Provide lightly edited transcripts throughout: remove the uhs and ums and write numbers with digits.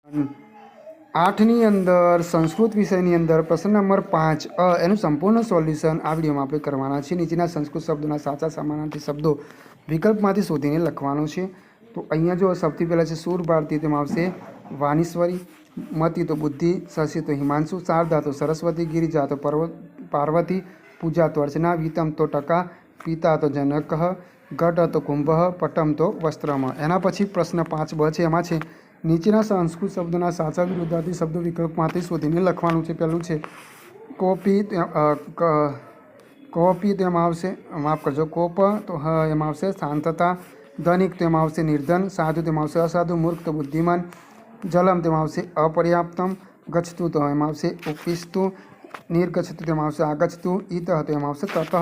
8ની અંદર સંસ્કૃત વિષયની અંદર પ્રશ્ન નંબર 5 એનું સંપૂર્ણ સોલ્યુશન આ વિડીયોમાં આપણે કરવાના છે। નીચેના સંસ્કૃત શબ્દોના સાચા સમાનાર્થી શબ્દો વિકલ્પમાંથી શોધીને લખવાનું છે। તો અહીંયા જો સૌથી પહેલાં છે સુર ભારતી, તેમાં આવશે વાનીશ્વરી, મતિ તો બુદ્ધિ, શશી તો હિમાંશુ, શારદા તો સરસ્વતી, ગિરિજા તો પાર્વતી, પૂજા તો અર્ચના, વીતમ તો ટકા, પિતા તો જનક, ઘટ તો કુંભ, પટમ તો વસ્ત્રમ। એના પછી પ્રશ્ન 5b છે, એમાં છે નીચેના સંસ્કૃત શબ્દોના સાચા વિરુદ્ધાર્થી શબ્દો વિકલ્પમાંથી શોધીને લખવાનું છે। પહેલું છે કોપી, કોપી તો એમાં આવશે, માફ કરજો, કોપ તો એમાં આવશે શાંતતા, ધનિક તો એમાં આવશે નિર્ધન, સાધુ તેમાં આવશે અસાધુ, મૂર્ખ તો બુદ્ધિમાન, જલમ તેમાં આવશે અપર્યાપ્તમ, ગચ્છતુ તો એમાં આવશે ઉપિસ્તુ, નિર્ગચ્છતુ તેમાં આવશે આગચ્છતુ, ઈતઃ તો એમાં આવશે તતઃ।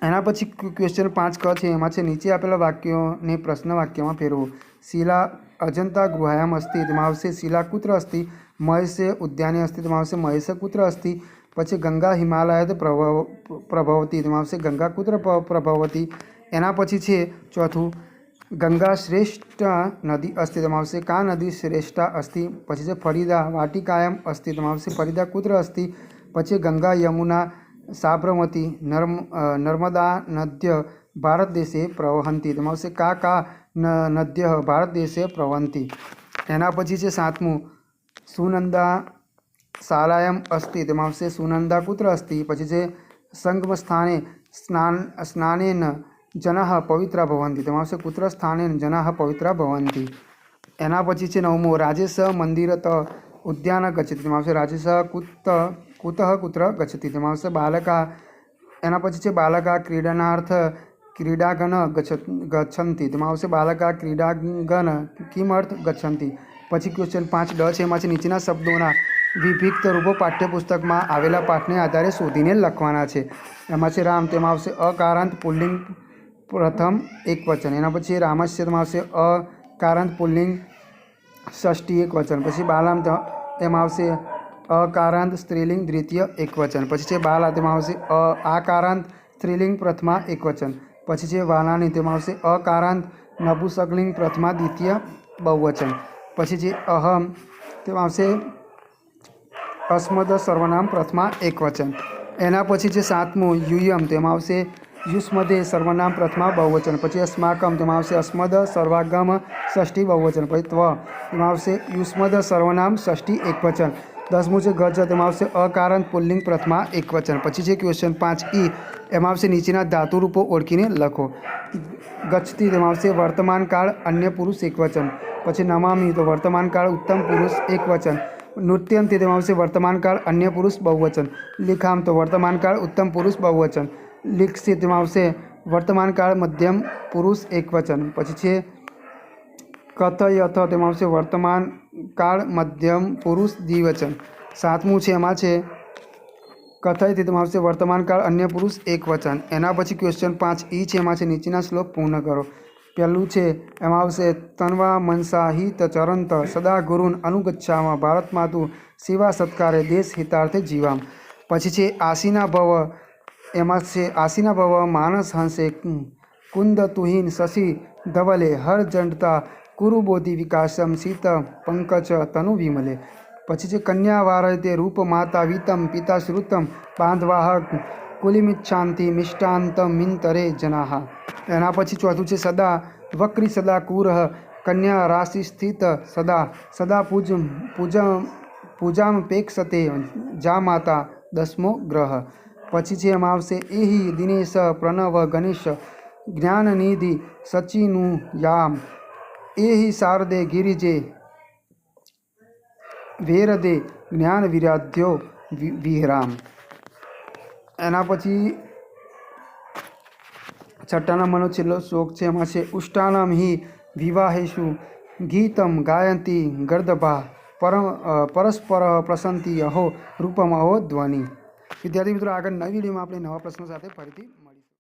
એના પછી ક્વેશ્ચન 5ક છે, એમાં છે નીચે આપેલા વાક્યોને પ્રશ્ન વાક્યમાં ફેરવો। શિલા અજંતા ગુહાયામ અસ્તિ, તેમાં આવશે શિલા કુત્ર અસ્તિ, મહેશે ઉદ્યાને અસ્તિ, તેમાં આવશે મહેશ કુત્ર અસ્તિ। પછી ગંગા હિમાલયાત પ્રભવતી, તેમાં આવશે ગંગા કુત્ર પ્રભવતી। એના પછી છે ચોથું ગંગા શ્રેષ્ઠ નદી અસ્તિ, તેમાં આવશે કા નદી શ્રેષ્ઠા અસ્તિ। પછી છે ફરીદા વાટિકાયામ અસ્તિ, તેમાં આવશે ફરીદા કુત્ર અસ્તિ। પછી ગંગા યમુના સાબરમતી નર્મદા નદ્ય ભારત દેશે પ્રવહંતી, તેમાં આવશે કા નદ્ય ભારત દેશે પ્રવહંતી। એના પછી છે 7મું સુનંદા શાલાયામ અસ્તિ, તેમાં આવશે સુનંદા કુત્ર અસ્તિ। પછી છે સંગમ સ્થાને સ્નાનેન જનાઃ પવિત્રા ભવંતી, તેમાં આવશે કુત્ર સ્થાનેન જનાઃ પવિત્રા ભવંતી। એના પછી છે 9મું રાજેશ મંદિરત ઉદ્યાન ગચ્છતિ, તેમાં આવશે રાજેશ કુતઃ કુત્ર ગચ્છતિ, તેમાં આવશે બાલકા। એના પછી છે બાલકા ક્રીડનાર્થ ક્રીડાગન ગચ્છન્તિ, તેમાં આવશે બાલકા ક્રીડાગન કિમર્થ ગચ્છન્તિ। પછી ક્વેશ્ચન 5d છે, એમાં છે નીચેના શબ્દોના વિભક્ત રૂપો પાઠ્યપુસ્તકમાં આવેલા પાઠને આધારે શોધીને લખવાના છે। એમાં છે રામ, તેમાં આવશે અકારાંત પુલ્લિંગ પ્રથમ એકવચન। એના પછી રામસ્ય, તેમાં આવશે અકારાંત પુલ્લિંગ ષષ્ઠી એકવચન। પછી બાલામ, તેમાં આવશે અકારાંત સ્ત્રીલિંગ દ્વિતીય એકવચન। પછી છે બાલા, તેમાં આવશે આકારાંત સ્ત્રીલિંગ પ્રથમા એકવચન। પછી છે વાલાની, તેમાં આવશે અકારાંત નપુંસકલિંગ પ્રથમા દ્વિતીય બહુવચન। પછી છે અહમ, તેમાં આવશે અસ્મદ સર્વનામ પ્રથમા એકવચન। એના પછી છે 7મું યુયમ, તેમાં આવશે યુષ્મદે સર્વનામ પ્રથમા બહુવચન। પછી અસ્માકમ, તેમાં આવશે અસ્મદ સર્વાગમ ષષ્ઠી બહુવચન। પછી ત્વ, તેમાં આવશે યુષ્મદ સર્વનામ ષષ્ઠી એકવચન। 10મું છે ગજ, તેમાં આવશે અકારાંત પુલ્લિંગ પ્રથમા એકવચન। પછી છે ક્વેશ્ચન 5e, એમાં આવશે નીચેના ધાતુરૂપો ઓળખીને લખો। ગચ્છતિ, તેમાં આવશે વર્તમાન કાળ અન્ય પુરુષ એકવચન। પછી નમામિ તો વર્તમાન કાળ ઉત્તમ પુરુષ એકવચન। નૃત્યંતિ, તેમાં આવશે વર્તમાન કાળ અન્ય પુરુષ બહુવચન। લિખામ તો વર્તમાન કાળ ઉત્તમ પુરુષ બહુવચન। લિખિત, તેમાં આવશે વર્તમાન કાળ મધ્યમ પુરુષ એકવચન। પછી છે કથયથ, તેમાં આવશે વર્તમાન કાળ મધ્યમ પુરુષ દ્વિવચન। 7મું છે, એમાં છે કથયતિ, તેમાં આવશે વર્તમાન કાળ અન્ય પુરુષ એકવચન। એના પછી ક્વેશ્ચન 5e છે, એમાં છે નીચેના શ્લોક પૂર્ણ કરો। પહેલું છે એમાં આવશે તન્વા મનસા હિત ચરંત સદા ગુરુન અનુગચ્છામ ભારત માતુ સેવા સત્કારે દેશ હિતાર્થે જીવામ। પછી છે આશીના ભવ, એમાં છે આશીના ભવ માનસ હંસે કુંદ તુહિન શશી ધવલે હર જંડતા કુરુ બોધિ વિકાસમ શીત પંકજ તનુ વિમલે। પછી છે કન્યા વારયતે રૂપ માતા વીતમ પિતા શ્રુતમ બાંધવાહ કુલિમિચ્છાંતિ મિષ્ટાંતમ મિંતરે જનાહ। એના પછી ચોથું છે સદા વક્રી સદા કુરહ કન્યા રાશિ સ્થિત સદા પૂજામપેક્ષતે જા માતા 10મો ગ્રહ। પછી છે એમાં આવશે એહી દિનેશ પ્રણવ ગણેશ જ્ઞાનનિધિ સચિનુયામ એહી શારદે ગિરિજે વેરદે જ્ઞાન વિરાધ્યો વિહરામ। એના પછી 6 નંબરનો છેલ્લો શ્લોક છે, એમાં છે ઉષ્ટાનમ હિ વિવાહેશુ ગીતમ ગાયંતી ગર્દભા પરસ્પર પ્રસંતિ અહો રૂપમ અહો ધ્વનિ। વિદ્યાર્થી મિત્રો, આગળ નવી વિડીયોમાં આપણે નવા પ્રશ્નો સાથે ફરીથી